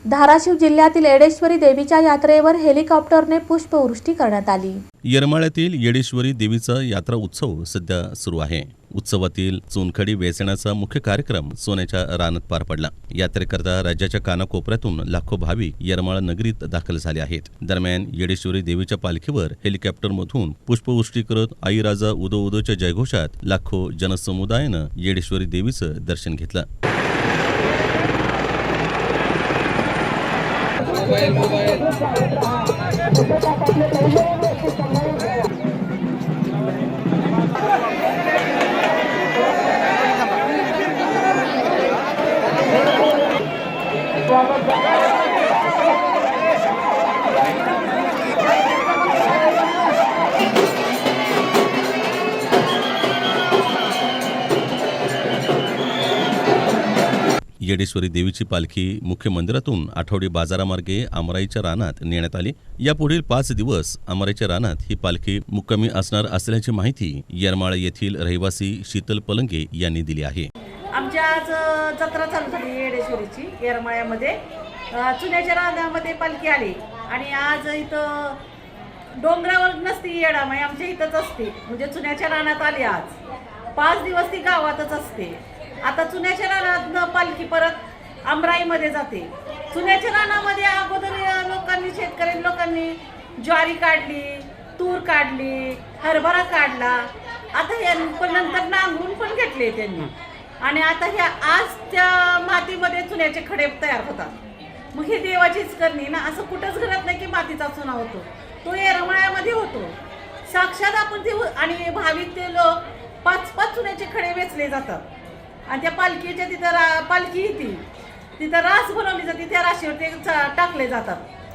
धाराशिव जिल्ह्यातील येडेश्वरी देवीच्या यात्रेवर हेलिकॉप्टरने पुष्पवृष्टी करण्यात आली। येरमाळ्यातील येडेश्वरी देवीचा यात्रा उत्सव सध्या सुरू आहे। उत्सवातील चुनखडी वेचण्याचा मुख्य कार्यक्रम सोन्याच्या रानात पार पडला। यात्रेकरता राज्याच्या कानाकोपऱ्यातून लाखो भाविक येरमाळा नगरीत दाखल झाले आहेत। दरम्यान येडेश्वरी देवीच्या पालखीवर हेलिकॉप्टरमधून पुष्पवृष्टी करत आई राजा उदो उदोच्या जयघोषात लाखो जनसमुदायानं येडेश्वरी देवीचं दर्शन घेतलं। येडेश्वरी देवीची पालखी मुख्य मंदिरातून आठवडी बाजारामार्गे आमराईच्या रानात नेण्यात आली। यापुढील 5 दिवस आमराईच्या रानात ही पालखी मुक्कामी असणार असल्याची माहिती येरमाळा येथील रहिवासी शीतल पलंगे यांनी दिली आहे। आमच्या आज जत्रा चालू झाली येडेश्वरीची येरमाळ्यामध्ये चुन्याच्या रानामध्ये पालखी आली आणि आज इथं डोंगरावर नसती येडामाई आमच्या इथंच असते, म्हणजे चुन्याच्या रानात आली। आज 5 दिवस ती गावातच असते। आता चुन्याच्या रानात पालखी परत आमराईमध्ये जाते। चुन्याच्या रानामध्ये अगोदर लोकांनी शेतकरी लोकांनी ज्वारी काढली, तूर काढली, हरभरा काढला, आता नंतर नांगरून पण घेतले त्यांनी आणि आता ह्या आज त्या मातीमध्ये चुन्याचे खडे तयार होतात। मग ही देवाचीच करणी ना, असं कुठंच घडत नाही की मातीचा चुना होतो, तो येरमाळ्यामध्ये होतो साक्षात। आपण ते आणि भाविक ते लोक 5-5 चुन्याचे खडे वेचले जातात आणि त्या पालखीच्या तिथं पालखी येते, तिथं रास बनवली जाते, त्या राशीवर ते टाकले जातात।